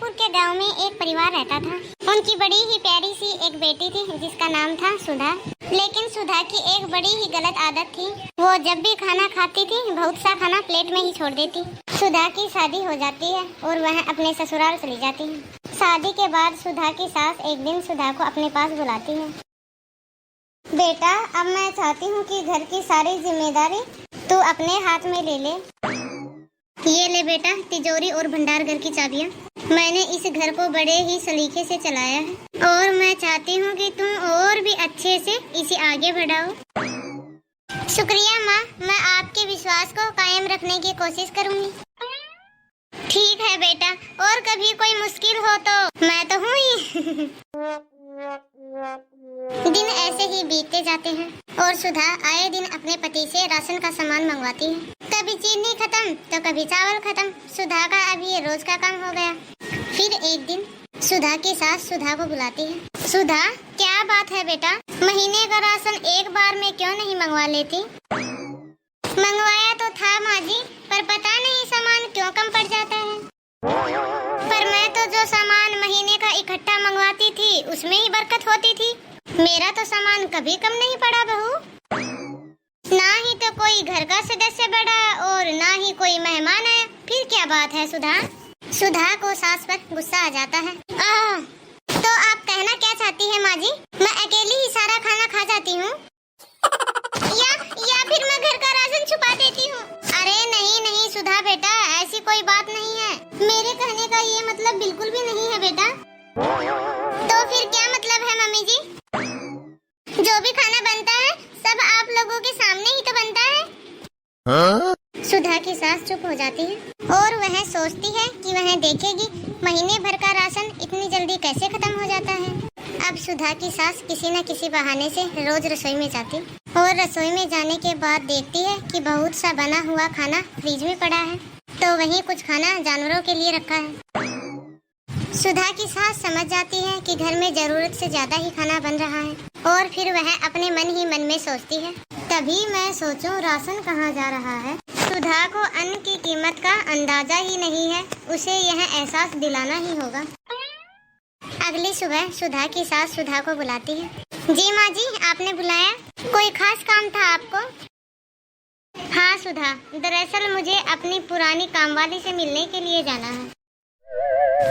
रायपुर के गांव में एक परिवार रहता था। उनकी बड़ी ही प्यारी सी एक बेटी थी जिसका नाम था सुधा। लेकिन सुधा की एक बड़ी ही गलत आदत थी। वो जब भी खाना खाती थी बहुत सा खाना प्लेट में ही छोड़ देती। सुधा की शादी हो जाती है और वह अपने ससुराल चली जाती है। शादी के बाद सुधा की सास एक दिन सुधा को अपने पास बुलाती है। बेटा, अब मैं चाहती हूँ कि घर की सारी जिम्मेदारी तू अपने हाथ में ले ले। ये ले बेटा, तिजोरी और भंडार घर की चाबियाँ। मैंने इस घर को बड़े ही सलीके से चलाया है और मैं चाहती हूँ कि तुम और भी अच्छे से इसे आगे बढ़ाओ। शुक्रिया माँ, मैं आपके विश्वास को कायम रखने की कोशिश करूँगी। ठीक है बेटा, और कभी कोई मुश्किल हो तो मैं तो हूँ ही। दिन ऐसे ही बीतते जाते हैं और सुधा आए दिन अपने पति से राशन का सामान मंगवाती है। कभी चीनी खत्म तो कभी चावल खत्म। सुधा का अब ये रोज का काम हो गया। फिर एक दिन सुधा की सास सुधा को बुलाती है। सुधा, क्या बात है बेटा? महीने का राशन एक बार में क्यों नहीं मंगवा लेती? मंगवाया तो था माँ जी, पर पता नहीं सामान क्यों कम पड़ जाता है। पर मैं तो जो सामान महीने का इकट्ठा मंगवाती थी उसमें ही बरकत होती थी। मेरा तो सामान कभी कम नहीं पड़ा बहू। ना ही तो कोई घर का सदस्य बढ़ा और ना ही कोई मेहमान आया। फिर क्या बात है सुधा? सुधा को सास पर गुस्सा आ जाता है। तो आप कहना क्या चाहती है माँ जी? मैं अकेली ही सारा खाना खा जाती हूँ या फिर मैं घर का राशन छुपा देती हूँ? अरे नहीं नहीं सुधा बेटा, ऐसी कोई बात नहीं है। मेरे कहने का ये मतलब बिल्कुल भी नहीं है बेटा। तो फिर क्या मतलब है मम्मी जी? जो भी खाना बनता है सब आप लोगों के सामने ही तो बनता है। सुधा की सास चुप हो जाती है और वह सोचती है कि वह देखेगी महीने भर का राशन इतनी जल्दी कैसे खत्म हो जाता है। अब सुधा की सास किसी न किसी बहाने से रोज रसोई में जाती और रसोई में जाने के बाद देखती है कि बहुत सा बना हुआ खाना फ्रिज में पड़ा है, तो वहीं कुछ खाना जानवरों के लिए रखा है। सुधा की सास समझ जाती है कि घर में जरूरत से ज्यादा ही खाना बन रहा है और फिर वह अपने मन ही मन में सोचती है, तभी मैं सोचूं राशन कहाँ जा रहा है। सुधा को अन्न की कीमत का अंदाजा ही नहीं है, उसे यह एहसास दिलाना ही होगा। अगली सुबह सुधा की सास सुधा को बुलाती है। जी माँ जी, आपने बुलाया? कोई खास काम था आपको? हाँ सुधा, दरअसल मुझे अपनी पुरानी कामवाली से मिलने के लिए जाना है।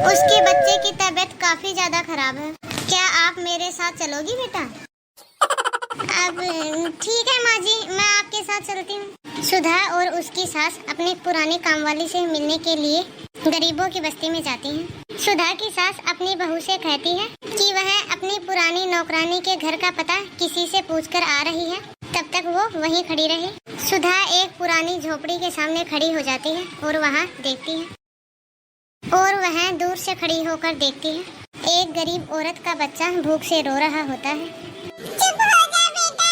उसके बच्चे की तबीयत काफी ज्यादा खराब है। क्या आप मेरे साथ चलोगी बेटा? अब ठीक है माँ जी, मैं आपके साथ चलती हूँ। सुधा और उसकी सास अपनी पुरानी कामवाली से मिलने के लिए गरीबों की बस्ती में जाती हैं। सुधा की सास अपनी बहू से कहती है कि वह अपनी पुरानी नौकरानी के घर का पता किसी से पूछकर आ रही है, तब तक वो वहीं खड़ी रहे। सुधा एक पुरानी झोपड़ी के सामने खड़ी हो जाती है और वहाँ देखती है और वह दूर से खड़ी होकर देखती है एक गरीब औरत का बच्चा भूख से रो रहा होता है। चुप हो जा बेटा,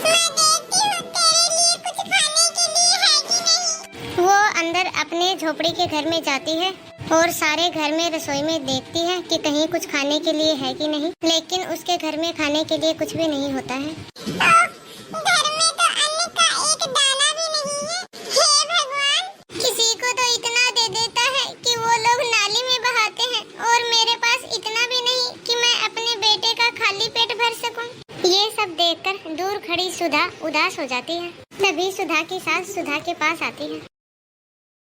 मैं देखती हूँ तेरे लिए कुछ खाने के लिए है कि नहीं। वो अंदर अपने झोपड़ी के घर में जाती है और सारे घर में रसोई में देखती है कि कहीं कुछ खाने के लिए है कि नहीं, लेकिन उसके घर में खाने के लिए कुछ भी नहीं होता है। घर में तो अन्न का एक दाना भी नहीं है। हे भगवान, किसी को तो इतना दे देता है कि वो लोग नाली में बहाते हैं और मेरे पास इतना भी नहीं कि मैं अपने बेटे का खाली पेट भर सकूं। ये सब देखकर दूर खड़ी सुधा उदास हो जाती है। तभी सुधा की सास सुधा के पास आती है।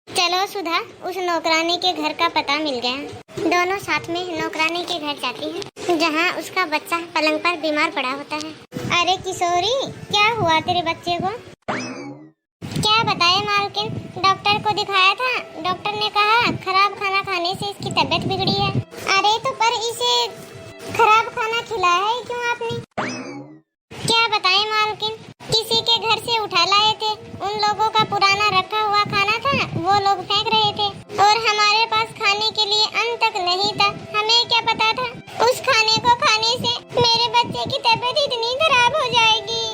चलो सुधा, उस नौकरानी के घर का पता मिल गया। दोनों साथ में नौकरानी के घर जाती हैं, जहां उसका बच्चा पलंग पर बीमार पड़ा होता है। अरे किशोरी, क्या हुआ तेरे बच्चे को? क्या बताए मालकिन, डॉक्टर को दिखाया था। डॉक्टर ने कहा खराब खाना खाने से इसकी तबीयत बिगड़ी है। अरे तो पर इसे खराब खाना खिलाया है क्यों आपने? क्या बताए मालकिन, किसी के घर से उठा लाए थे। उन लोगों का पुराना रखा हुआ खाना था, वो लोग फेंक रहे थे और हमारे पास खाने के लिए अन्न तक नहीं था। हमें क्या पता था उस खाने को खाने से मेरे बच्चे की तबीयत इतनी खराब हो जाएगी।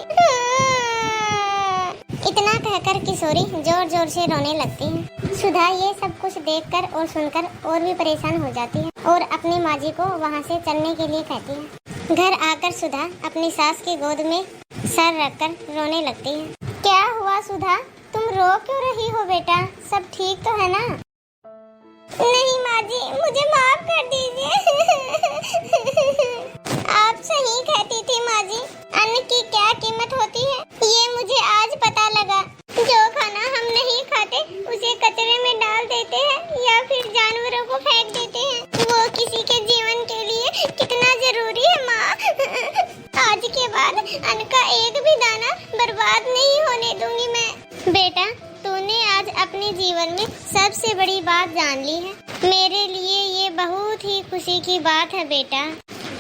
इतना कहकर किशोरी जोर जोर से रोने लगती है। सुधा ये सब कुछ देखकर और सुनकर और भी परेशान हो जाती है और अपनी माँ जी को वहाँ से चलने के लिए कहती है। घर आकर सुधा अपनी सास की गोद में सर रखकर रोने लगती है। क्या हुआ सुधा, तुम रो क्यों रही हो बेटा? सब ठीक तो है ना? नहीं माँ जी, मुझे माफ डाल देते हैं या फिर जानवरों को फेंक देते हैं, वो किसी के जीवन के लिए कितना जरूरी है माँ। आज के बाद अन्न का एक भी दाना बर्बाद नहीं होने दूंगी मैं। बेटा, तूने आज अपने जीवन में सबसे बड़ी बात जान ली है। मेरे लिए ये बहुत ही खुशी की बात है बेटा।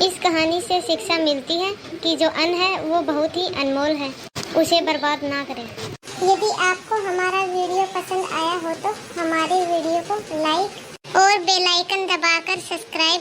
इस कहानी से शिक्षा मिलती है कि जो अन्न है वो बहुत ही अनमोल है, उसे बर्बाद ना करें। यदि आपको हमारा वीडियो पसंद आया हो तो हमारे वीडियो को लाइक और बेल आइकन दबाकर सब्सक्राइब